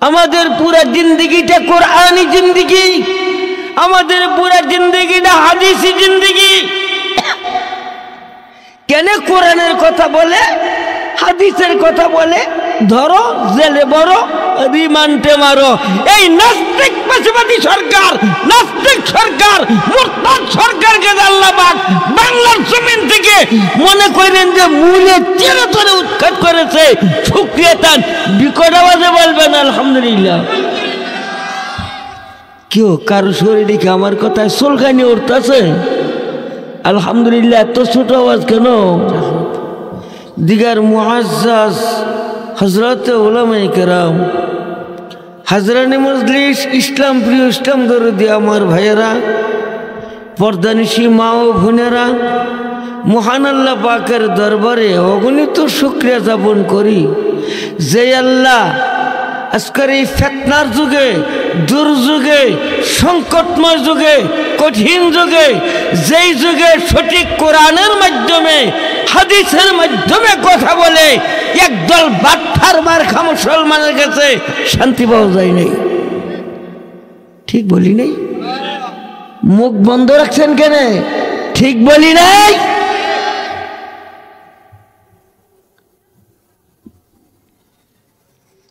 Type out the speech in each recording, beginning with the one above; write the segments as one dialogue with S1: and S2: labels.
S1: আমাদের পুরা জিন্দগিটা কোরআনি জিন্দগি, আমাদের পুরা জিন্দগিটা হাদিসি জিন্দগি। কেন কোরআনের কথা বলে, হাদিসের কথা বলে? ধরো জেলে বড়, রিমান্ডে মারো। এই নাস্তিক পেশাবাদী সরকার, নাস্তিক সরকার, মুরতাদ সরকারকে আল্লাহ পাক বাংলার জমিন থেকে মনে করেন যে মূলে চেরে ধরে উৎখাত করেছে। শুকরিয়া তান বিকট আওয়াজে বলবেন আলহামদুলিল্লাহ। কেউ কারো শরীরে কি আমার কথায় চুলকানি উঠতেছে? আলহামদুলিল্লাহ। এত ছোট আওয়াজ কেন? দিগার মুআজ্জাজ হযরত উলামায়ে কেরাম, হাজরানে মজলিস, ইসলাম প্রিয়, ইসলাম দরদি আমার ভাইয়েরা, পর্দানিশী মা ও বোনেরা, মহান আল্লাহ পাকের দরবারে অগণিত শুকরিয়া জ্ঞাপন করি যে আল্লাহ আজকের এই ফিতনার যুগে, দুর্যোগে, সংকটময় যুগে, কঠিন যুগে, যেই যুগে সঠিক কোরআনের মাধ্যমে, হাদিসের মাধ্যমে কথা বলে একদল বাট্টার মার্কা মুসলমানের কাছে শান্তি পাওয়া যায় নাই। ঠিক বলি নাই? মুখ বন্ধ রাখছেন কেন? ঠিক বলি নাই?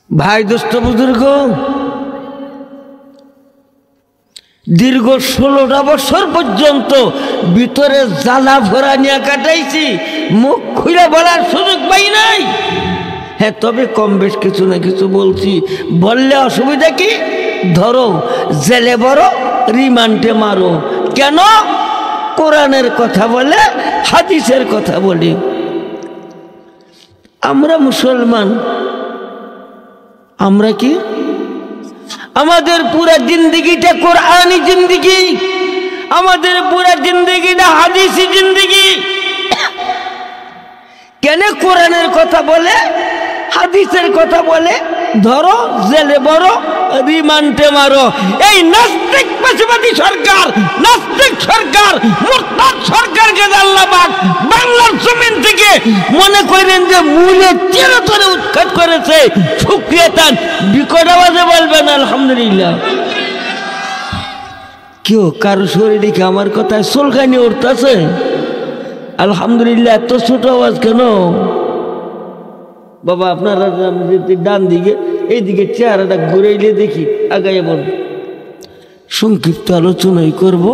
S1: ভাই দোস্ত বুজুর্গ, দীর্ঘ 16টা বছর পর্যন্ত ভিতরে জ্বালা ভরা নিয়ে কাটাইছি, মুখ খুলে বলার সুযোগ পাই নাই। হ্যাঁ, তবে কম বেশ কিছু না কিছু বলছি। বললে অসুবিধা কি? ধরো জেলে বড়, রিমান্ডে মারো। কেন? কোরআনের কথা বলে, হাদিসের কথা বলি। আমরা মুসলমান, আমরা কি? আমাদের পুরা জিন্দগিটা কোরআনি জিন্দগি, আমাদের পুরা জিন্দগিটা হাদিসি জিন্দগি। কেন কোরআনের কথা বলে, হাদিসের কথা বলে? ধরো জেলে বড়, রিমান্ডে মারো। এই নাস্তিক পেশাবাদী সরকার, নাস্তিক সরকার, মুরতাদ সরকারকে আল্লাহ পাক বাংলার জমিন থেকে মনে করেন যে মূলে চেরে ধরে উৎখাত করেছে। শুকরিয়া তান বিকট আওয়াজে বলবেন আলহামদুলিল্লাহ। কেউ কারো শরীরে কি আমার কথায় চুলকানি উঠতেছে? আলহামদুলিল্লাহ। এত ছোট আওয়াজ কেন? বাবা আপনারা ডান দিকে, এইদিকে চেহারাটা ঘুরাইলে দেখি, আগাইয়ে বলব। সংক্ষিপ্ত আলোচনাই করব।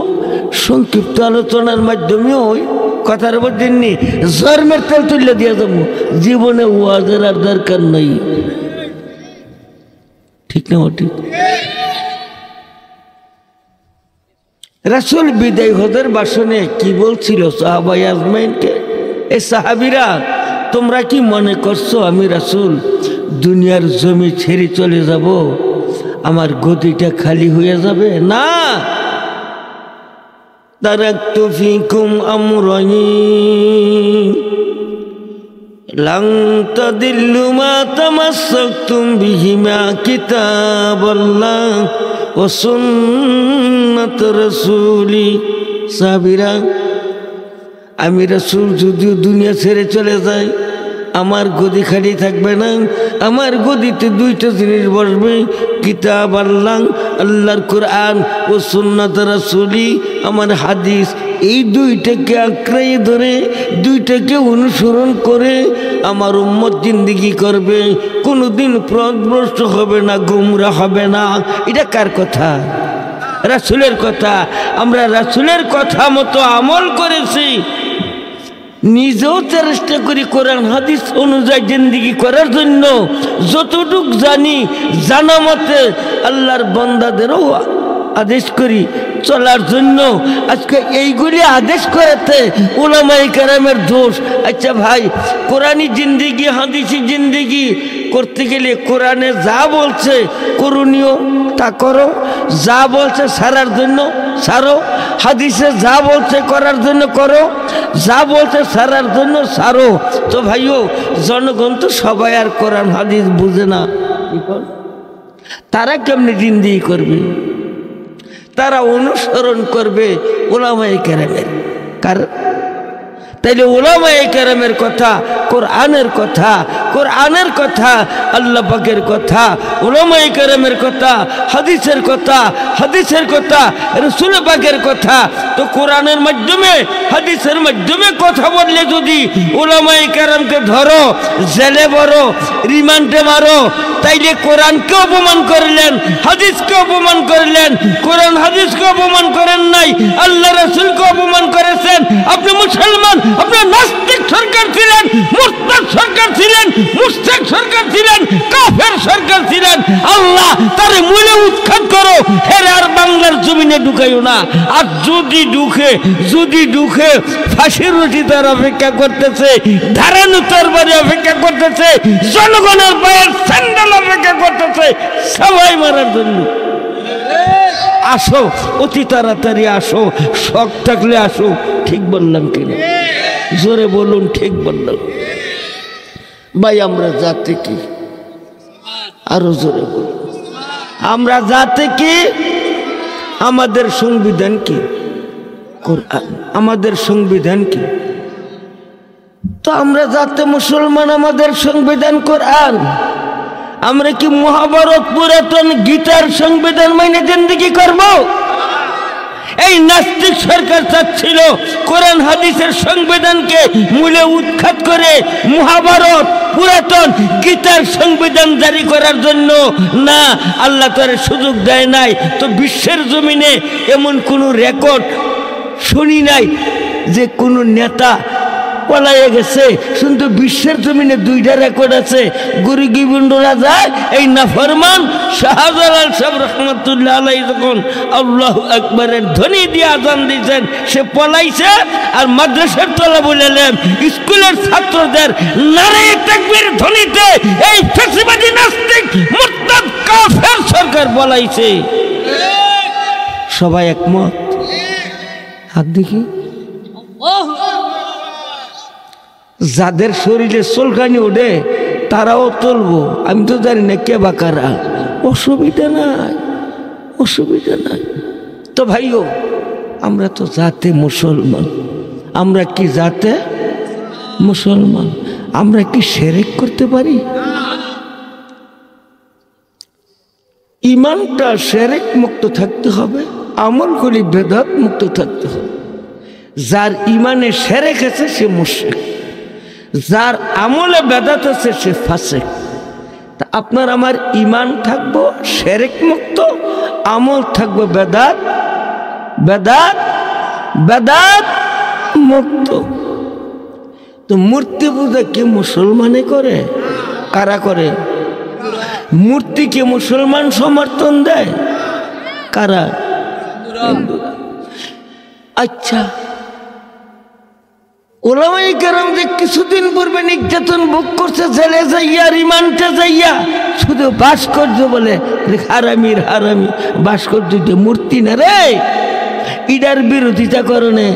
S1: সংক্ষিপ্ত আলোচনার মাধ্যমে ওই কথার মধ্যে নি জন্মের তেল তুলে দিয়ে যাবো। জীবনে ওয়াজের আর দরকার নাই। ঠিক না? ঠিক। রাসূল বিদায় হজের ভাষণে কি বলছিল সাহাবায়ে আজমাইনকে? এ সাহাবীরা, তোমরা কি মনে করছো আমি রাসূল দুনিয়ার জমি ছেড়ে চলে যাব, আমার গদিটা খালি হয়ে যাবে? না। তারাকতু ফিকুম আমরাইন লান তাদিল্লু মা তামাসসাকতুম বিহিমা, কিতাবাল্লাহ ওয়া সুন্নাত রাসূলি। সাহাবীরা, আমি রাসূল যদিও দুনিয়া ছেড়ে চলে যাই, আমার গদি খালি থাকবে না। আমার গদিতে দুইটা জিনিস বসবে, কিতাব আল্লাহ, আল্লাহর কোরআন, ও সুন্নাত রাসূলি, আমার হাদিস। এই দুইটাকে আঁকড়াই ধরে, দুইটাকে অনুসরণ করে আমার উম্মত জিন্দেগি করবে, কোনোদিন পথভ্রষ্ট হবে না, গুমরাহ হবে না। এটা কার কথা? রাসূলের কথা। আমরা রাসূলের কথা মতো আমল করেছি, নিজেও চেষ্টা করি কোরআন হাদিস অনুযায়ী জিন্দেগি করার জন্য। যতটুক জানি, জানা মতে আল্লাহর বান্দাদেরও আদেশ করি চলার জন্য। আজকে এইগুলি আদেশ করেছে উলামায়ে কেরামের দোষ। আচ্ছা ভাই, কোরআনি জিন্দেগি, হাদিসি জিন্দেগি করতে গেলে কোরআনে যা বলছে করণীয় তা করো, যা বলছে ছাড়ার জন্য ছাড়ো, হাদিসে যা বলছে করার জন্য করো, যা বলছে ছাড়ার জন্য ছাড়ো। তো ভাইও, জনগণ তো সবাই আর কোরআন হাদিস বুঝে না। তারা কেমনি জিন্দেগি করবে? তারা অনুসরণ করবে উলামায়ে কেরামের। কারণ তাইলে উলামায়ে কেরামের কথা, কোরআনের কথা, কোরআনের কথা, আল্লাহ পাকের কথা, উলামায়ে কেরামের কথা, হাদিসের কথা, হাদিসের কথা, রাসূল পাকের কথা। তো কোরআনের মাধ্যমে হাদিসের মাধ্যমে কথা বললে যদি উলামায়ে কেরামকে ধরো, জেলে ভরো, রিমান্ডে মারো, তাইলে কোরআনকে অপমান করলেন, হাদিসকে অপমান করলেন। কোরআন হাদিসকে অপমান করেন নাই, আল্লাহ রাসূলকে অপমান করেছেন। আপনি মুসলমান, আপনার নাস্তিক সরকার ছিলেন, মুরতাদ সরকার ছিলেন, মুশরিক সরকার ছিলেন, কাফের সরকার ছিলেন। আল্লাহ তার মূলে উৎখাত করো, এর আর বাংলার জমিনে ঢুকাইও না। আর যদি ঢুকে ফাঁসির রুটি তার অপেক্ষা করতেছে, ধারানো তরবারি অপেক্ষা করতেছে, জনগণের পায়ের স্যান্ডেল অপেক্ষা করতেছে সবাই মারার জন্য। আসো, অতি তাড়াতাড়ি আসো, শখ থাকলে আসো। ঠিক বললাম কিনা? জোরে বলুন, ঠিক বললাম? ভাই আমরা জাতি কি? আরো জোরে বলুন। আমরা জাতি কি? আমাদের সংবিধান কি? কোরআন। আমাদের সংবিধান কি? তো আমরা জাতি মুসলমান, আমাদের সংবিধান কোরআন। আমরা কি মহাভারত, পুরাতন গীতার সংবিধান মাইনে জিন্দেগি করব? এই নাস্তিক সরকার চাচ্ছিল কোরআন হাদিসের সংবিধানকে মূলে উৎখাত করে মহাভারত, পুরাতন গীতার সংবিধান জারি করার জন্য। না, আল্লাহ তার সুযোগ দেয় নাই। তো বিশ্বের জমিনে এমন কোনো রেকর্ড শুনি নাই যে কোনো নেতা পলাইয়ে গেছে। কিন্তু বিশ্বের জমিনে দুইটা রেকর্ড আছে। গুরু গোবিন্দ রাজা এই নাফরমান শাহজালাল সাহেব রহমতুল্লাহ আলাইহি যখন আল্লাহু আকবারের ধ্বনি দিয়ে আজান দিয়েছেন, সে পলাইছে। আর মাদ্রাসার তলাবুল ইলম, স্কুলের ছাত্রদের নারায়ে তাকবীর ধ্বনিতে এই ফ্যাসিবাদী নাস্তিক মুরতাদ কাফের সরকার পলাইছে। সবাই একমত? হাত দেখি। যাদের শরীরে চুলকানি ওঠে তারাও তুলবো, আমি তো জানি না কে বা কারা। অসুবিধা নাই, অসুবিধা নাই। তো ভাইও, আমরা তো জাতে মুসলমান। আমরা কি জাতে মুসলমান? আমরা কি শিরক করতে পারি? ইমানটা শিরক মুক্ত থাকতে হবে, আমলগুলি বেদাত মুক্ত থাকতে হবে। যার ইমানে শিরক আছে সে মুশরিক, যার আমলে বেদাত আছে সে ফাসিক। তা আপনার আমার ইমান থাকবো শিরক মুক্ত, আমল থাকবো বেদাত বেদাত বেদাত মুক্ত। তো মূর্তি পূজা কি মুসলমানে করে? কারা করে? মূর্তিকে মুসলমান সমর্থন দেয়? কারা? আচ্ছা, উলামায়ে কেরাম যে কিছুদিন পূর্বে নির্যাতন ভোগ করছে, জেলে যাইয়া, রিমান্ডে যাইয়া, শুধু ভাস্কর্য বলে হারামির হারামি। ভাস্কর্য মূর্তি না রে, ইডার বিরোধিতা করনে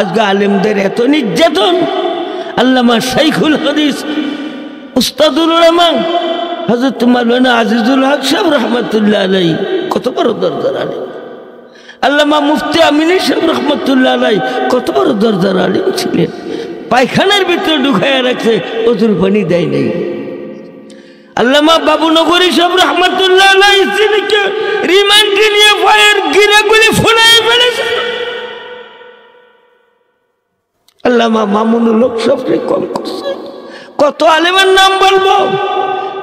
S1: আজকে আলেমদের এত নির্যাতন। আল্লামা শাইখুল হাদিস উস্তাদুল উলামা হযরত মাওলানা আজিজুল হক সাহেব রহমাতুল্লাহ আলাইহি কত বড় দরজার আলেম। আল্লামা মুফতি আমিনী সাহেব রহমাতুল্লাহ আলাইহি কত বড় দরজার আলেম ছিলেন। পায়খানার ভিতরে ঢুকাইয়া রাখছে, ওজুর পানি দেয় নাই। আল্লামা বাবু নগরী সাহেব রহমাতুল্লাহ আলাইহি সিনিকে রিমান্ডে নিয়ে ফায়ার গিরাগুলি ফুলাই ফেলেছে। আল্লামা মামুনুল হক সাহেবকে কম করছে। কত আলেমের নাম বলবো,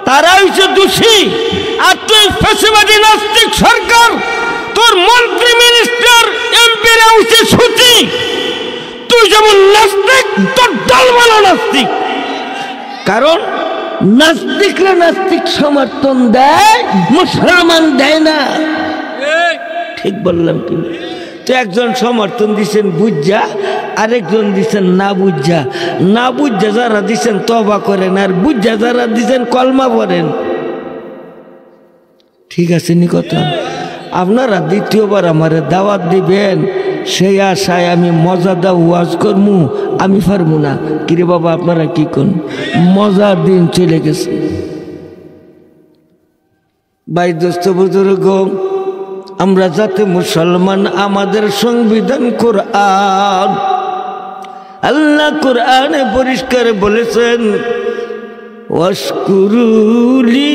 S1: তারা হচ্ছে দোষী। আর তুই ফ্যাসিবাদী নাস্তিক সরকার, তোর মন্ত্রী মিনিস্টার এমপিরা হচ্ছে সুচি। তুই যেমন নাস্তিক, তোর দলমানো নাস্তিক। কারণ নাস্তিকরা নাস্তিক সমর্থন দেয়, মুসলমান দেয় না। ঠিক বললাম কি? তো একজন সমর্থন দিচ্ছেন বুঝা, আরেকজন দিচ্ছেন না বুঝা। না বুঝা যারা দিচ্ছেন তওবা করেন, আর বুঝা যারা দিচ্ছেন কলমা পড়েন। ঠিক আছে নি কথা? আপনারা দ্বিতীয়বার আমার দাওয়াত দিবেন, সেই আশায় আমি মজাদার ওয়াজ করমু, আমি পারবো না। কিরে বাবা, আপনারা কি কোন মজার দিন চলে গেছে। ভাই দোস্ত বুজুর্গ, আমরা যাতে মুসলমান, আমাদের সংবিধান কোরআন। আল্লাহ কোরআনে পরিষ্কার বলেছেন, ওয়াশকুরুলি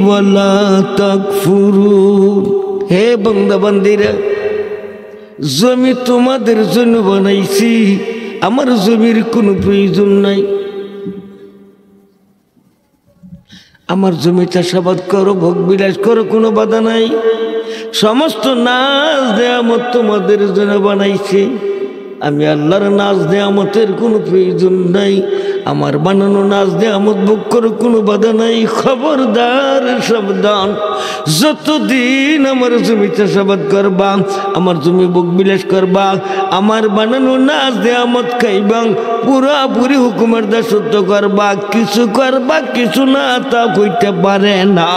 S1: ওয়ালা তাকফুরুন। হে বান্দা বান্দীরা, জমি তোমাদের জন্য বানাইছি, আমার জমির কোনো প্রয়োজন নাই। আমার জমি চাষাবাদ করো, ভোগ বিলাস করো, কোনো বাধা নাই। সমস্ত নাজ নেয়ামত তোমাদের জন্য বানাইছে, আমি আল্লাহর নাজ নেয়ামতের কোনো প্রয়োজন নাই। আমার বানানো নাজ নেয়ামত ভোগ করো, কোনো বাধা নাই। খবরদার, সাবধান, যতদিন আমার জমি চাষাবাদ করবা, আমার জমি ভোগ বিলাস করবা, আমার বানানো নাজ নেয়ামত খাইবা, পুরাপুরি হুকুমের দাসত্ব করবা, কিছু করবা কিছু না তা কইতে পারে না।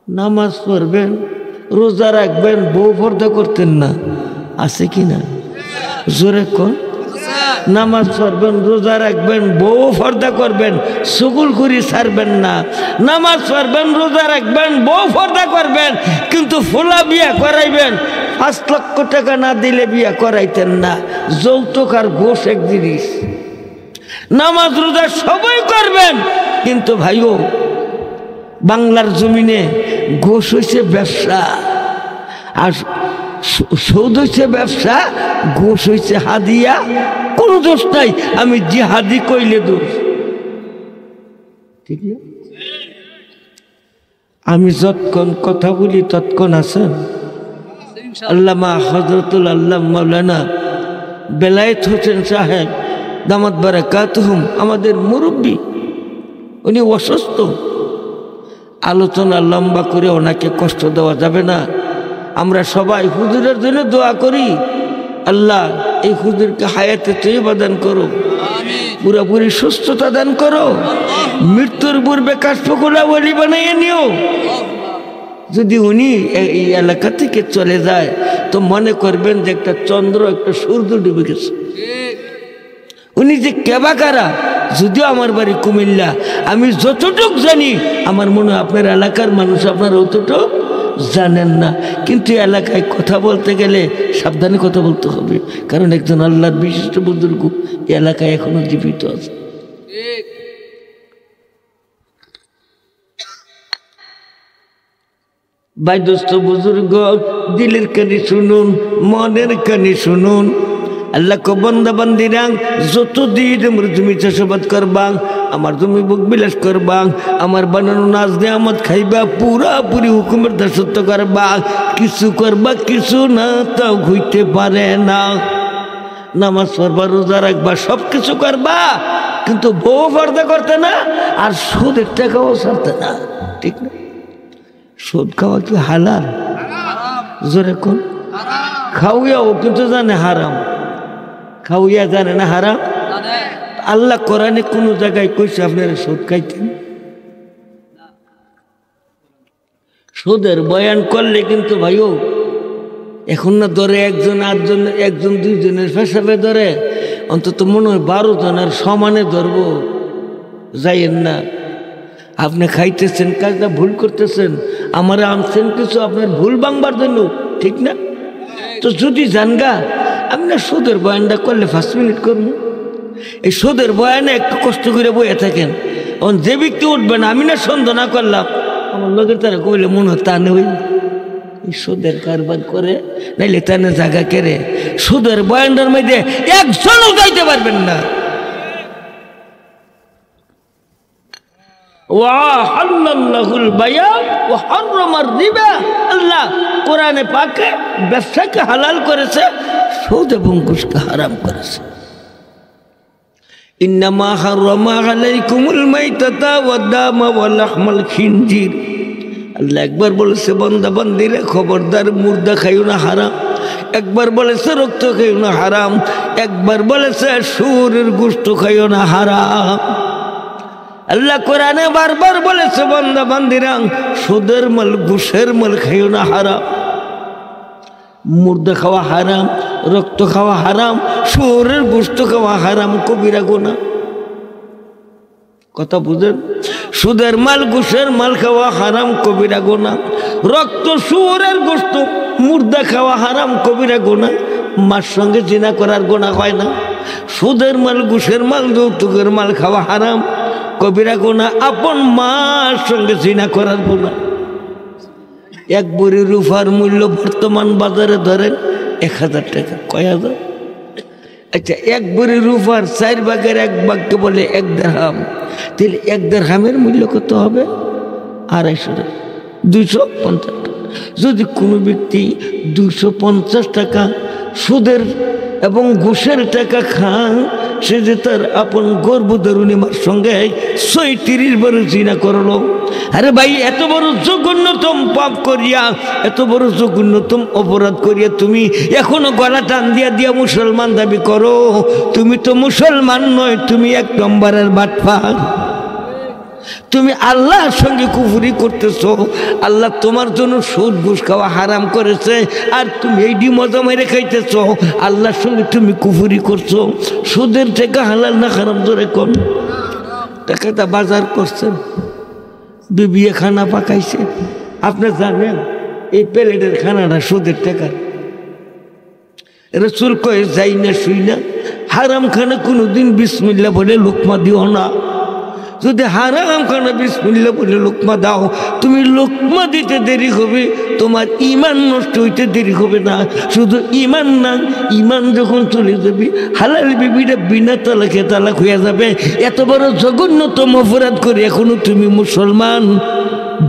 S1: নামাজ পড়বেন, রোজা রাখবেন, বউ পর্দা করতেন না, আছে কি না? জোরে কোন? নামাজ পড়বেন, রোজা রাখবেন, বউ পর্দা করবেন, সুগুল করি ছাড়বেন না। নামাজ পড়বেন, রোজা রাখবেন, বউ পর্দা করবেন, কিন্তু ফোলা বিয়া করাইবেন। 5 লক্ষ টাকা না দিলে বিয়া করাইতেন না। যৌতুক আর ঘোষ এক জিনিস। নামাজ রোজা সবই করবেন, কিন্তু ভাইও, বাংলার জমিনে ঘোষ হয়েছে ব্যবসা, আর সৌদ হয়েছে ব্যবসা, ঘোষ হয়েছে হাদিয়া। কোনো দোষ নাই, আমি জিহাদি কইলে দোষ, ঠিক না? আমি যতক্ষণ কথা বলি ততক্ষণ আছেন। আল্লামা হযরতুল আল্লাহ মাওলানা বেলায়েত হোসেন সাহেব দামাত বারাকাতুহুম, আমাদের মুরব্বী, উনি অসুস্থ। আলোচনা লম্বা করে ওনাকে কষ্ট দেওয়া যাবে না। আমরা সবাই হুজুরের জন্য দোয়া করি, আল্লাহ এই হুজুরকে হায়াতে তৈয়বা দান করো, পুরোপুরি সুস্থতা দান করো, মৃত্যুর পূর্বে কাশফুকুলা ওলি বানাইয়ে নিও। যদি উনি এই এলাকা থেকে চলে যায় তো মনে করবেন যে একটা চন্দ্র, একটা সূর্য ডুবে গেছে। উনি যে কেবা কারা, যদিও আমার বাড়ি কুমিল্লা, আমি যতটুক জানি, আমার মনে হয় আপনার এলাকার মানুষ আপনারা অতটুক জানেন না। কিন্তু এলাকায় কথা বলতে গেলে সাবধানে কথা বলতে হবে, কারণ একজন আল্লাহর বিশিষ্ট বুজুর্গ এলাকায় এখনো জীবিত আছে। ভাই দোস্ত বুজুর্গ, দিলের কানি শুনুন, মনের কানি শুনুন। আল্লাহ কো বান্দা বান্দিরা, যতদিন আমার জমি চাষাবাদ করবা, আমার জমি ভোগ বিলাস করবা, আমার বানানো নাজ নেয়ামত খাইবা, পুরাপুরি হুকুমের দাসত্ব করবা, কিছু করবা কিছু না তাও হইতে পারে না। নামাজ পড়বা, রোজা রাখবা, সব কিছু করবা, কিন্তু বউ পর্দা করতে না, আর সুদের টাকাও ছাড়তে না, ঠিক না? সুদ খাওয়া কি হালাল? জোরে কোন? খাওয়াও কিন্তু জানে হারাম, খাওয়াইয়া জানে না হারাম। আল্লাহ কোরআনে কোন জায়গায় কইছে আপনারা সুদ খাইতেন? সুদের বয়ান করলে কিন্তু ভাইও এখন না ধরে একজন, 8জন, 1জন 2জনের পেশাবে ধরে, অন্তত মনে হয় 12 জনের সমানে ধরবো। যাইয়েন না, আপনি খাইতেছেন, কাজটা ভুল করতেছেন, আমারে আনছেন কিছু আপনার ভুল ভাঙবার জন্য, ঠিক না? তো যদি জানগা আপনি সুদের বয়ানটা করলে 5 মিনিট করবো, এই সুদের বয়ানে একটু কষ্ট করে বইয়ে থাকেন, যে ব্যক্তি উঠবেন, আমি না সন্দেহ না করলাম, আমার লোকের তারা কইলে মনে হয় তা নেই সুদের কারবার করে, নাইলে তানে জায়গা কেড়ে। সুদের বয়ানটার মধ্যে একজনও যাইতে পারবেন না। আল্লাহ কোরআনে পাকে ব্যবসাকে হালাল করেছে, সুদ এবং ঘুষকে হারাম করেছে। ইন্নামা হারামা আলাইকুমুল মাইতাতা ওয়াদ দামা ওয়া লাহমাল খিনজির। আল্লাহ একবার বলেছে বান্দা বান্দিরা খবরদার, মুর্দা খাইও না হারাম। একবার বলেছে রক্ত খাইও না হারাম। একবার বলেছে শুয়োরের গোশত খাইও না হারাম। আল্লাহ কোরআনে বারবার বলেছে বান্দা বান্দিরা সুদের মাল, ঘুষের মাল খাইও না হারাম। মুর্দা খাওয়া হারাম, রক্ত খাওয়া হারাম, শুয়োরের গোশত খাওয়া হারাম, কবিরা গুনাহ। কথা বুঝেন? সুদের মাল, ঘুষের মাল খাওয়া হারাম, কবিরা গুনাহ। রক্ত, শুয়োরের গোশত, মুর্দা খাওয়া হারাম, কবিরা গুনাহ। মার সঙ্গে জিনা করার গুনাহ হয় না? সুদের মাল, ঘুষের মাল, যৌতুকের মাল খাওয়া হারাম, কবিরা গুনাহ। আপন মার সঙ্গে জিনা করার গুনাহ। এক ভরি রূপার মূল্য বর্তমান বাজারে ধরেন 1000 টাকা। কয় হাজার? আচ্ছা, এক ভরি রূপার 4 ভাগের 1 ভাগকে বলে 1 দিরহাম। তাহলে 1 দিরহামের মূল্য কত হবে? 250 টাকা, 250 টাকা। যদি কোনো ব্যক্তি 250 টাকা সুদের এবং ঘুষের টাকা খান, সে যে তার আপন গর্ভধারিণী মার সঙ্গে 36 বার জিনা করলো। আরে ভাই, এত বড় জঘন্যতম পাপ করিয়া, এত বড় জঘন্যতম অপরাধ করিয়া তুমি এখনো গলা টান দিয়া দিয়া মুসলমান দাবি করো? তুমি তো মুসলমান নয়, তুমি 1 নম্বরের বাটপার। তুমি আল্লাহর সঙ্গে কুফরি করতেছ। আল্লাহ তোমার জন্য সুদ ঘুষ খাওয়া হারাম করেছে, আর তুমি এই মজা মেরে খাইতেছ। আল্লাহর সঙ্গে তুমি কুফরি করছো। সুদের টাকা হালাল না হারাম? ধরে কোন টাকাটা বাজার করছেন, বিবিয়ে খানা পাকাইছে। আপনি জানেন এই প্লেটের খানাটা সুদের টাকা? রাসূল কয়ে যাই না শুই না, হারাম খানা কোনোদিন বিসমিল্লাহ বলে লোকমা দিও না। যদি হারাম খানা বিসমিল্লাহ বলে লোকমা দাও, তুমি লোকমা দিতে দেরি হবে, তোমার ইমান নষ্ট হইতে দেরি হবে না। শুধু ইমান না, ইমান যখন চলে যাবে, হালাল বিবিটা বিনা তালাকে তালাক হয়ে যাবে। এত বড় জঘন্যতম অপরাধ করে এখনো তুমি মুসলমান।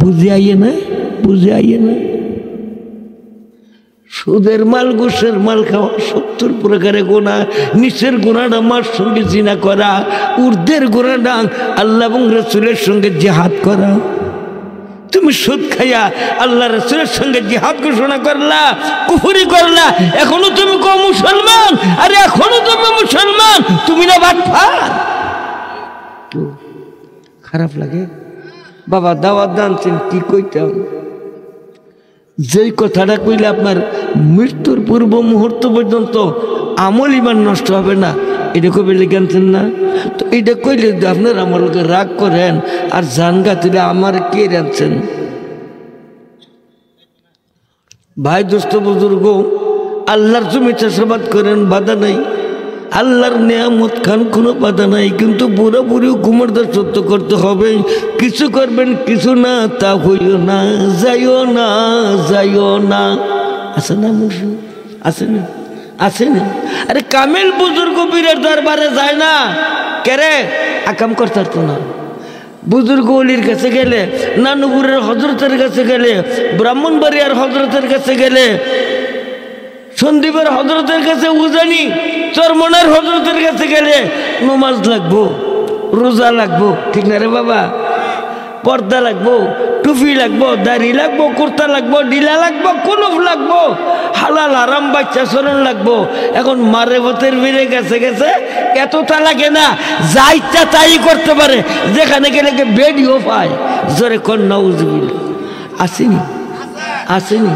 S1: বুঝে আইয়ে না? বুঝে আইয়ে না? সুদের মাল, ঘুষের মাল খাওয়া 70 প্রকারের গুনাহ। নিচের গুনাহটা মার সঙ্গে জিনা করা, ঊর্ধ্বের গুনাহটা আল্লাহ এবং রাসূলের সঙ্গে জিহাদ করা। তুমি সুদ খাইয়া আল্লাহ রাসূলের সঙ্গে জিহাদ ঘোষণা করলা, কুফরি করলা, এখনো তুমি কো মুসলমান? আরে এখনো তুমি মুসলমান, তুমি না বাটপার? খারাপ লাগে বাবা? দাওয়াত দানছেন, কি কইতাম? যেই কথাটা কইলে আপনার মৃত্যুর পূর্ব মুহূর্ত পর্যন্ত আমল ইমান নষ্ট হবে না, এটা কবে লিখেছেন না? তো এটা কইলে আপনার আমলকে রাগ করেন আর জানগা তুলে আমার কে রাখছেন? ভাই, দোস্ত, বুজুর্গ, আল্লাহর জমি চাষাবাদ করেন, বাধা নাই। আল্লাহর নেয়ামত খান, কোনো বাধা নাই। কিন্তু পুরোপুরি হুকুমের দাসত্ব করতে হবে। কিছু করবেন, কিছু না, তা হইও না, যাইও না, যাইও না। আছে না মুসু? আছে না? আছে না? আরে কামেল বুজুর্গ পীরের দরবারে যায় না কেরে? আকাম করতে পারতো না। বুজুর্গ অলির কাছে গেলে, নানুপুরের হজরতের কাছে গেলে, ব্রাহ্মণবাড়িয়ার হজরতের কাছে গেলে, সন্দীপের হজরতের কাছে উজানি, চরমনার হজরতের কাছে গেলে নমাজ লাগবো, রোজা লাগবো, ঠিক না রে বাবা? পর্দা লাগবো, টুপি লাগবো, দাড়ি লাগবো, কুর্তা লাগবো, ডিলা লাগবো, কুলুফ লাগবো, হালাল হারাম বাচ্চা চরণ লাগবো। এখন মারে ভতের ভিড়ে গেছে গেছে এতটা লাগে না, যা ইচ্ছা তাই করতে পারে। যেখানে গেলে বেডিও পায়। জোরে কোন নাউজুবিল্লাহ। আসেনি? আসেনি?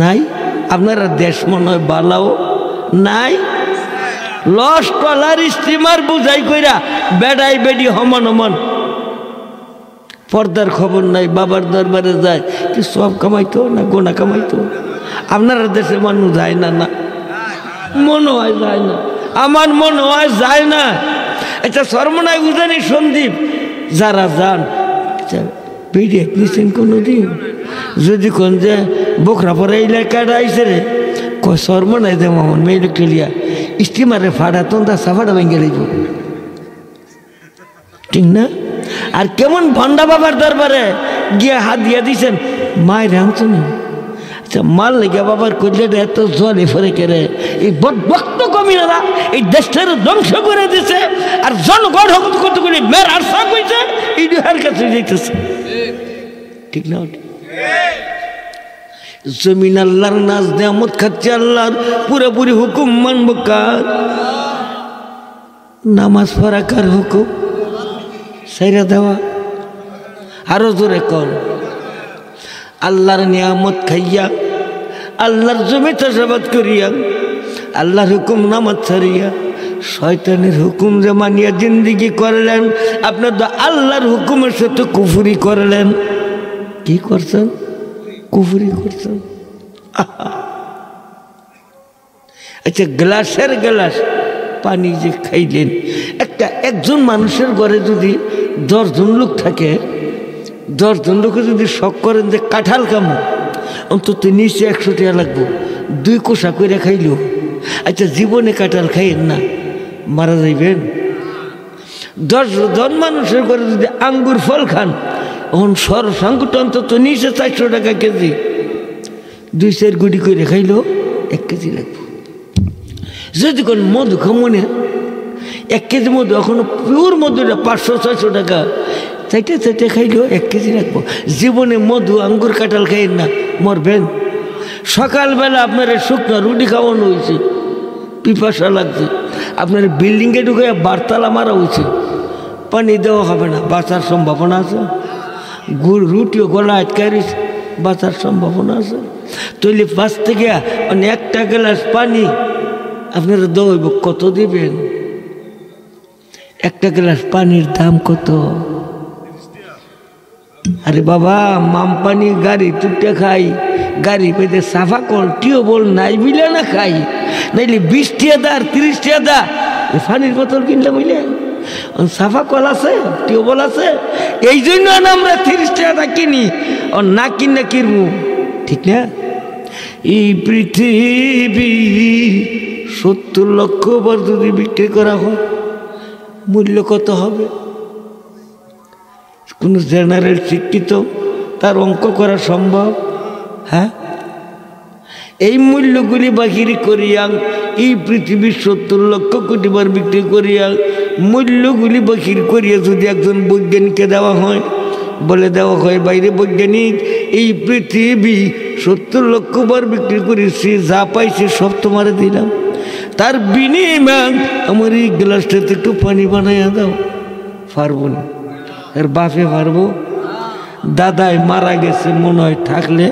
S1: নাই? আপনারা দেশ মনে হয় বালাও নাই। লস টলার স্টিমার বুঝাই কইরা বেড়াই বেডি হমান হমান, পর্দার খবর নাই। বাবার দরবারে যায়, কি সব কামাইতো না গোনা কামাইতো? আপনারা দেশের মানুষ যায় না? না, মনে হয় যায় না। আমার মনে হয় যায় না। আচ্ছা, সর্বনায় উজানি, সন্দীপ যারা যান, আচ্ছা বেরিয়ে নিছেন কোনোদিন? যদি কোন যে বোখরা পরে এলাকাটা আইসে রে, কয় সর্বনায় দে মামন মেয়ে ক্লিয়া স্টিমারে ফাড়া তোমরা সাফাটা ভেঙে দিব, ঠিক না? আর কেমন ভণ্ডা বাবার দরবারে গিয়ে হাত দিয়ে দিছেন, মায়ের আনছেন। আচ্ছা, মাল লেগে বাবার করলে এত জলে ফরে কেড়ে এই বক্ত কমিনারা এই দেশটার ধ্বংস করে দিছে। আর জনগণ কত করে মেয়ের আশা কইছে এই দুহার কাছে যেতেছে, ঠিক না? জমিন আল্লাহর, নাজ নেয়ামত খাচ্ছে আল্লাহর, পুরোপুরি হুকুম মানব কার? নামাজ পড়া কার হুকুম? সাইরা দেওয়া। আরো জোরে কর। আল্লাহর নিয়ামত খাইয়া, আল্লাহর জমি চাষাবাদ করিয়া, আল্লাহর হুকুম নামাজ ছাড়িয়া শয়তানের হুকুম যে মানিয়া জিন্দিগি করলেন, আপনার তো আল্লাহর হুকুমের সাথে কুফরি করলেন। কি করছেন? কুফরি করছেন। আচ্ছা গ্লাসের গ্লাস পানি যে খাইলেন, একজন মানুষের ঘরে যদি 10 জন লোক থাকে, 10 জন লোকে যদি শখ করেন যে কাঁঠাল কামো, অন্তত নিচে 100 টাকা লাগবো, 2 কোষা করে খাইল। আচ্ছা জীবনে কাঁঠাল খাইয়েন না, মারা যাইবেন। 10 জন মানুষের ঘরে যদি আঙ্গুর ফল খান, এখন সরসাঙ্গুটা অন্তত নিচে 400 টাকা কেজি, 2-4 গুড়ি করে খাইল 1 কেজি লাগবে। যদি কোন মধু খামনে 1 কেজি মধু, এখনো পিওর মধুটা 500-600 টাকা, চাইটে খাইলেও 1 কেজি রাখবো। জীবনে মধু আঙ্গুর কাঁঠাল খাইয়েন না, মরবেন। সকালবেলা আপনার শুকনো রুটি খাওয়ানো হয়েছে, পিপাসা লাগছে, আপনার বিল্ডিংয়ে ঢুকে বারতালা মারা হয়েছে, পানি দেওয়া হবে না, বাঁচার সম্ভাবনা আছে। রুটিও গলা আটকায় রয়েছে, বাঁচার সম্ভাবনা আছে। তৈলে 5 থেকে 1 গ্লাস পানি আপনারা দইব, কত দিবেন? 1 গ্লাস পানির দাম কত? আরে বাবা, মাম পানি গাড়ি তুটে খাই, গাড়ি পেতে সাফা কল টিও বল নাই বিলে না খাই, নাইলে 20 টাকা দা আর 30 টাকা দা পানির বোতল কিনলে বুঝলে। সাফা কল আছে, টিও বল আছে, এই জন্য আমরা 30 টাকা কিনি, ও না কিনে কিনবো, ঠিক না? এই পৃথিবী 70 লক্ষ বার যদি বিক্রি করা হয়, মূল্য কত হবে? কোন জেনারেল শিক্ষিত তার অঙ্ক করা সম্ভব? হ্যাঁ, এই মূল্যগুলি বাহির করিয়া এই পৃথিবীর 70 লক্ষ কোটি বার বিক্রি করিয়া মূল্যগুলি বাহির করিয়া যদি একজন বৈজ্ঞানিককে দেওয়া হয়, বলে দেওয়া হয়, বাইরে বৈজ্ঞানিক এই পৃথিবী 70 লক্ষ বার বিক্রি করেছি, যা পাইছি সব তোমারে দিলাম, তার বিনিময় আমার এই গ্লাসটাতে একটু পানি বানাইয়া দাও। পারবো না, এর বাপে পারবো? দাদাই মারা গেছে মনে হয়, থাকলে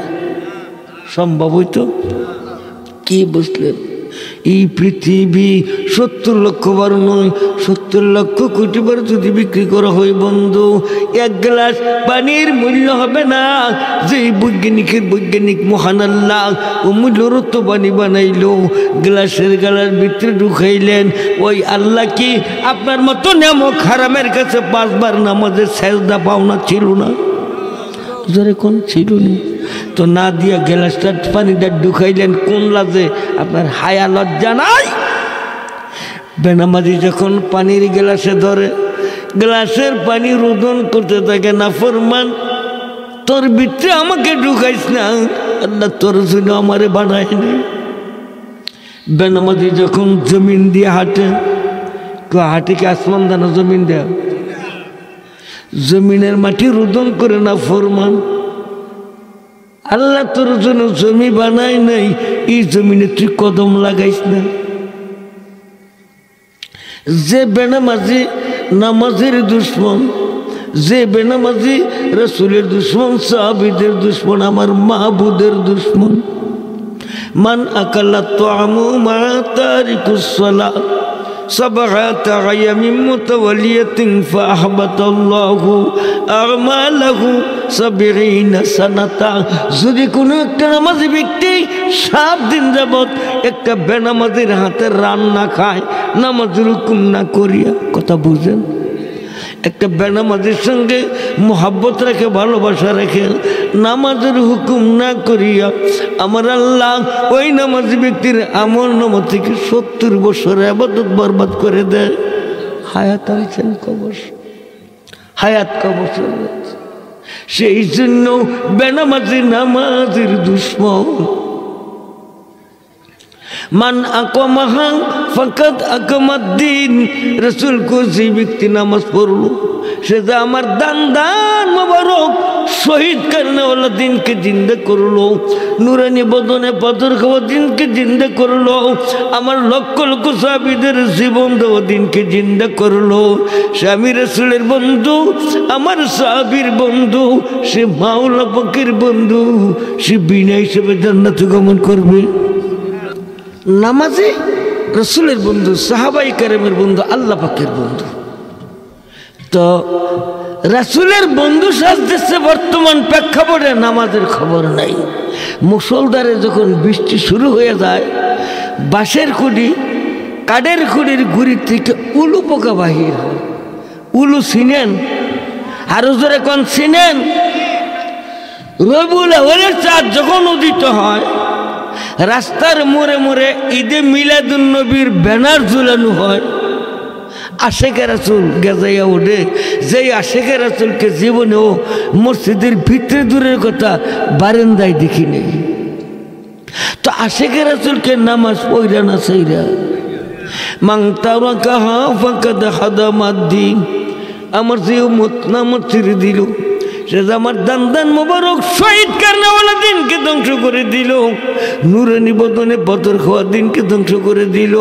S1: সম্ভব হইতো। কি বুঝলেন? এই পৃথিবী 70 লক্ষ বার নয়, 70 লক্ষ কোটি বার যদি বিক্রি করা হয় বন্ধু, 1 গ্লাস পানির মূল্য হবে না। যে বৈজ্ঞানিক মহান আল্লাহ ও মূল্যরত পানি বানাইলো, গ্লাসের গ্লাস ভিতরে ঢুকাইলেন, ওই আল্লাহ কি আপনার মতো নামক হারামের কাছে 5 বার নামাজের সেজদা পাওনা ছিল না? জোরে কোন ছিল না? তো না দিয়া গ্লাসটা পানিটা ঢুকাইলেন কোন লাজে? আপনার হায়া লজ্জা নাই? বেনামাজি যখন পানির গ্লাসে ধরে, গ্লাসের পানি রোদন করতে থাকে, না ফরমান তোর ভিতরে আমাকে ঢুকাইস না, আল্লাহ তোর জন্য আমারে বানায়নি। বেনামাজি যখন জমিন দিয়ে হাঁটে, তো হাঁটে কি আসমান দানা জমিন দেয়া? জমিনের মাটি রোদন করে, না ফরমান আল্লাহ তোর জন্য জমি বানায় নাই, এই জমিনে তুই কদম লাগাইস না। যে বেনামাজি নামাজের দুশ্মন, যে বেনামাজি রাসূলের দুশ্মন, সাহাবীদের দুশ্মন, আমার মাহবুদের দুশ্মন। মান আকালা তাআমু মা তারিকুস সালাত সাবআত আয়ামিন মুতাওয়ালিয়াতিন ফাআহবাতাল্লাহু আমালাহু 70 সানাতা। যদি কোনো একটা নামাজি ব্যক্তি 7 দিন যাবৎ একটা বেনামাজির হাতে রান্না খায়, নামাজের হুকুম না করিয়া, কথা বুঝেন, একটা বেনামাজির সঙ্গে মোহাব্বত রেখে, ভালোবাসা রেখে, নামাজের হুকুম না করিয়া, আমার আল্লাহ ওই নামাজি ব্যক্তির আমল নামা থেকে 70 বছর ইবাদত বরবাদ করে দেয়। হায়াত আছেন কবর, হায়াত কবর। সেই জন্য বেনামাজি নামাজের দুশ্মন। মান আকামাহা ফাকাদ আকামাদ্দিন, রাসূল কো যে ব্যক্তি নামাজ পড়লো সে যে আমার দান মোবারক শহীদ করনেওয়ালা দিনকে জিন্দা করলো, নুরানি বদনে পাথর খাওয়া দিনকে জিন্দা করলো, আমার লক্ষ লক্ষ সাহাবীদের জীবন দেওয়া দিনকে জিন্দা করলো। সে আমি রাসূলের বন্ধু, আমার সাহাবীর বন্ধু, সে মাওলা পাকের বন্ধু, সে বিনা হিসেবে জান্নাতে গমন করবে। নামাজে রাসূলের বন্ধু, সাহাবায়ে কেরামের বন্ধু, আল্লাহ পাকের বন্ধু। তো রাসূলের বন্ধু সাজতেছে বর্তমান প্রেক্ষাপটে, নামাজের খবর নাই। মুষলধারে যখন বৃষ্টি শুরু হয়ে যায়, বাঁশের খুঁড়ি কাঠের খুঁড়ির গুড়ির থেকে উলু পোকা বাহির হয়। উলু চিনেন? আরো জোরে কোন চিনেন? রবিউল আউয়ালের চাঁদ যখন উদিত হয় রাস্তার মোড়ে মোড়ে ঈদে মিলাদুন নবীর ব্যানার ঝুলানো হয়। আশেকে রাসূল গেজাইয়া ওঠে, যেই আশেকে রাসূলকে জীবনেও মসজিদের ভিতরে দূরের কথা বারান্দায় দেখি নেই। তো আশেকে রাসূলকে নামাজ পড়া না সেইরা মান তারাকাহা ফাকাদ হাদামাদ্দিন। আমার যে উম্মত নামাজ ছেড়ে দিল সে আমার দান দান মোবারক শহীদ কারনাওয়ালা দিনকে ধ্বংস করে দিল, নূরানি বদনে বদর খাওয়া দিনকে ধ্বংস করে দিল,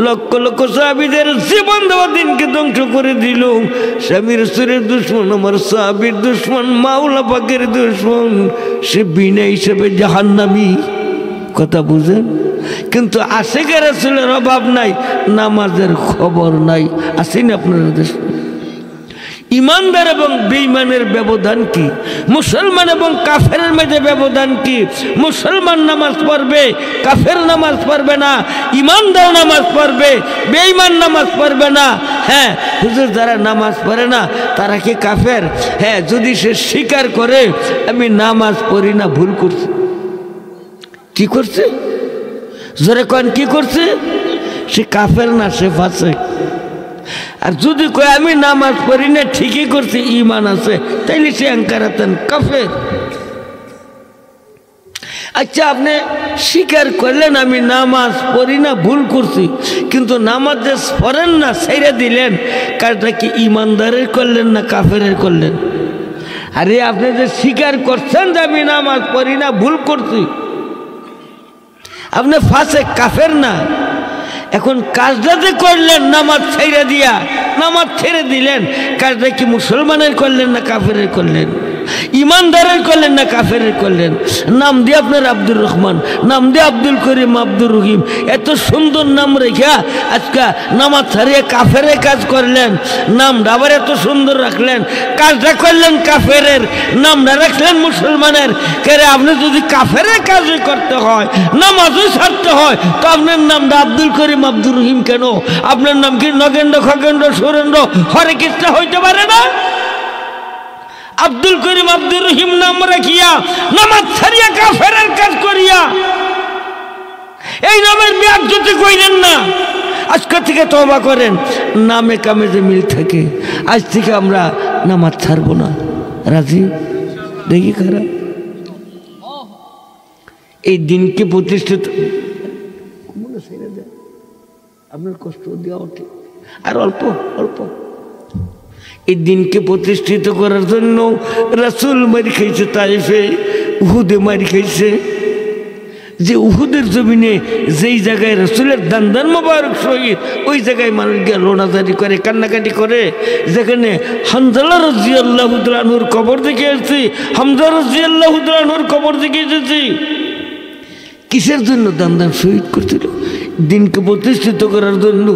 S1: লক্ষ লক্ষ সাহাবীদের জীবন দেওয়া দিনকে ধ্বংস করে দিল। স্বামী রাসূলের দুশমন, আমার সাহাবীর দুশমন, মাওলা পাকের দুশমন, সে বিনা হিসেবে জাহান্নামী। কথা বুঝেন? কিন্তু আশেকে রাসূলের অভাব নাই, নামাজের খবর নাই। আসেন আপনারা দেশ। ইমানদার এবং বেঈমানের ব্যবধান কি? মুসলমান এবং কাফেরের মধ্যে ব্যবধান কি? মুসলমান নামাজ পড়বে, কাফের নামাজ পড়বে না। ইমানদার নামাজ পড়বে, বেঈমান নামাজ পড়বে না। হ্যাঁ হুজুর, যারা নামাজ পড়ে না তারা কি কাফের? হ্যাঁ, যদি সে স্বীকার করে আমি নামাজ পড়ি না, ভুল করছে। কি করছে? জোরে কোন কি করছে? সে কাফের না, সে ফাসিক। আর যদি কয় আমি নামাজ পড়ি না, ঠিকই করছে, ঈমান আছে, তাইলে সে আনকারাতেন কাফের। আচ্ছা, আপনি স্বীকার করলেন আমি নামাজ পড়ি না, ভুল করছি, কিন্তু নামাজ যে পড়েন না ছেড়ে দিলেন, কাজটা কি ঈমানদারের করলেন না কাফেরের করলেন? আরে আপনি যে স্বীকার করছেন যে আমি নামাজ পড়ি না, ভুল করছি, আপনি ফাসিক, কাফের না। এখন কাজটা যে করলেন নামাজ ছেড়ে দিয়া, নামাজ ছেড়ে দিলেন, কাজটা কি মুসলমানের করলেন না কাফেরের করলেন? ইমানদারের করলেন না কাফেরের করলেন? নাম দিয়ে আপনার আব্দুর রহমান, নাম দিয়ে আব্দুল করিম, আব্দুর রহিম, এত সুন্দর নাম রেখা আজকে নামাজ ছাড়িয়ে কাফেরের কাজ করলেন। নামটা আবার এত সুন্দর রাখলেন, কাজটা করলেন কাফেরের, নামটা রাখলেন মুসলমানের। কেরে আপনি যদি কাফেরের কাজই করতে হয়, নামাজই ছাড়তে হয়, তো আপনার নামটা আব্দুল করিম, আব্দুর রহিম কেন? আপনার নাম কি নগেন্দ্র, খগেন্দ্র, সুরেন্দ্র, হরে কৃষ্ণ হইতে পারে না? আব্দুল করিম, আব্দুর রহিম নাম রাখিয়া নামাজ ছাড়িয়া কাফেরের কাজ করিয়া এই নামের বেয়াজ্জতি কইলেন না। আজকে থেকে তওবা করেন, নামে কামে যে মিল থাকে। আজ থেকে আমরা নামাজ ছাড়বো না। রাজি? দেখি খারাপ এই দিনকে প্রতিষ্ঠিত, আপনার কষ্ট দেওয়া ওঠে আর অল্প অল্প। এই দিনকে প্রতিষ্ঠিত করার জন্য রাসূল মারি খাইছে তাইফে, উহুদে মারি খাইছে। যে উহুদের জমিনে যেই জায়গায় রাসূলের দান মোবারক শহীদ, ওই জায়গায় মানুষ গিয়ে রোনাজারি করে, কান্নাকাটি করে। যেখানে হামজা রাদিয়াল্লাহু তাআলা আনহুর কবর দেখে এসেছি, হামজা রাদিয়াল্লাহু তাআলা আনহুর কবর দেখে এসেছি। কিসের জন্য দান শহীদ করছিল? দিনকে প্রতিষ্ঠিত করার জন্য।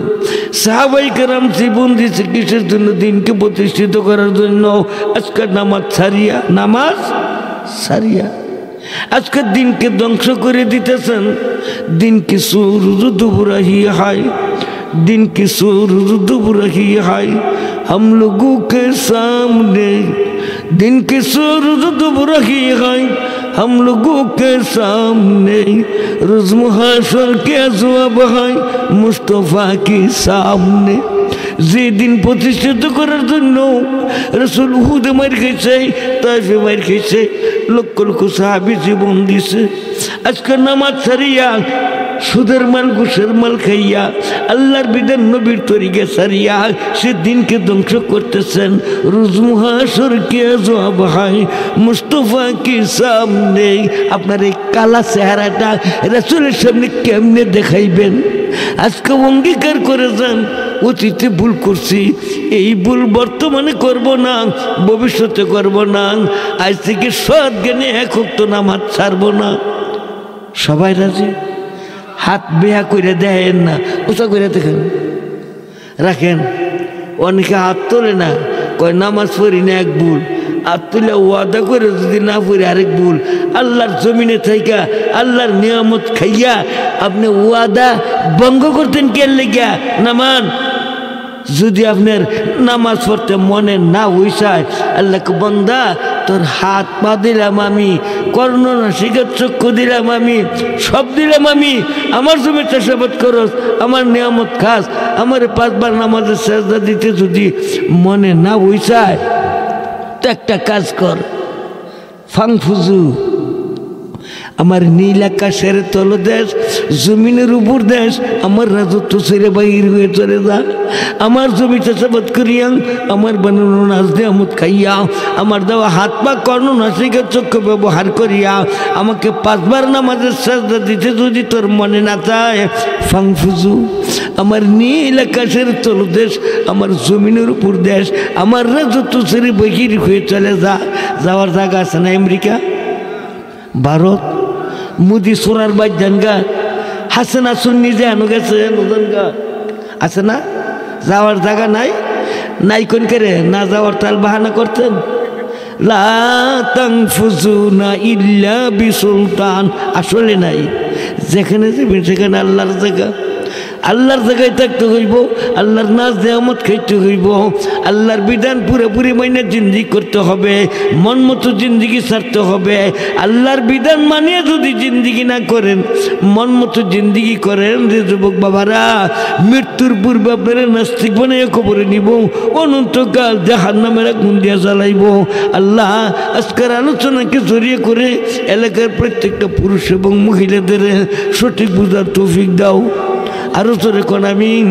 S1: সাহাবাই কেরাম জীবন দিয়েছে কিসের জন্য? দিনকে প্রতিষ্ঠিত করার জন্য। আজকে নামাজ ছাড়িয়া, নামাজ ছাড়িয়া আজকে দিনকে ধ্বংস করে দিতেছেন। दिन की सूरज डूब रही है, दिन की सूरज डूब रही है हम लोगों के सामने, दिन की सूरज डूब रही है हम लोगों के सामने, रोज़ मुहाशर के अज़वाब है मुस्तफ़ा के सामने। যে দিন প্রতিষ্ঠিত করার জন্য রাসূল উহুদে মার খেয়েছে, তাইফে মার খেয়েছে, লক্ষ লক্ষ সাহাবী জীবন দিছে। আজকে নামাজ ছাড়িয়া সুদের মাল, ঘুষের মাল খাইয়া, আল্লাহর বিধান নবীর তরিকা ছাড়িয়া সে দিনকে ধ্বংস করতেছেন। রোজ মুহাশর কে জবাব হয় মুস্তফা কি সামনে। আপনার এই কালা চেহারাটা রাসূলের সামনে কেমনে দেখাইবেন? আজকে অঙ্গীকার করে যান অতীতে ভুল করছি, এই ভুল বর্তমানে করব না, ভবিষ্যতে করব না। আজ থেকে সৎ জ্ঞানে এক ওয়াক্ত নামাজ ছাড়ব না। সবাই রাজি? হাত বেহা করে দেন না, উঁচা করে দেখেন, রাখেন। অনেকে হাত তোলে না, কয় নামাজ পড়ি না, এক ভুল। আর তুলে ওয়াদা করে যদি না পড়ে আরেক ভুল, আল্লাহর জমিনে থাইকা আল্লাহর নিয়ামত খাইয়া আপনি ওয়াদা ভঙ্গ করতেন কেন লেগা? নামান যদি আপনার নামাজ পড়তে মনে না হইসায়, আল্লাহকে বন্দা তোর হাত পা দিলাম আমি, কর্ণ নাসিকার চক্ষু দিলাম আমি, সব দিলাম আমি, আমার জমি চাষাবাদ করস, আমার নিয়ামত খাস, আমার 5 বার নামাজের সেজদা দিতে যদি মনে না হইসায় তো একটা কাজ কর, ফাংফুজু আমার নীল আকাশের তলদেশ জমিনের উপর দেশ আমার রাজত্ব ছেড়ে বাহির হয়ে চলে যা, আমার জমি চাষাবাদ করিয়া আমার বানানো নাচ নিয়ামত খাইয়া আমার দেওয়া হাত পা কর্ণ নাসিকা চক্ষু ব্যবহার করিয়া আমাকে 5 বার নামাজের সাজদা দিতে যদি তোর মনে না চায়, ফাংফুজু আমার নীল আকাশের তলদেশ আমার জমিনের উপর দেশ আমার রাজত্ব ছেড়ে বাহির হয়ে চলে যা। যাওয়ার জায়গা আছে না আমেরিকা, ভারত, মুদি সোনার বাই জানগা, হাসেনা সুন্নি যে আনো গেছে জানগা আছে না? যাওয়ার জায়গা নাই, নাই কোন করে না যাওয়ার তাল বাহানা করতেন। লা তানফুজুনা ইল্লা বিসুলতান, আসলে নাই, যেখানে যাবেন সেখানে আল্লাহর জায়গা, আল্লাহর জায়গায় থাকতে হইব, আল্লাহর নাজ নিয়ামত খাইতে হইব, আল্লাহর বিধান পুরোপুরি মাইনে জিন্দিগি করতে হবে, মন মতো জিন্দিগি ছাড়তে হবে। আল্লাহর বিধান মানিয়ে যদি জিন্দিগি না করেন, মন মতো জিন্দিগি করেন, যে যুবক বাবারা মৃত্যুর পূর্বে আপনারা নাস্তিক বানিয়ে কবরে নিব, অনন্তকাল জাহান্নামের আগুন দিয়া জ্বালাইব। আল্লাহ আজকের আলোচনাকে জড়িয়ে করে এলাকার প্রত্যেকটা পুরুষ এবং মহিলাদের সঠিক বুঝার তৌফিক দাও। আরো জোরে কোন আমিন।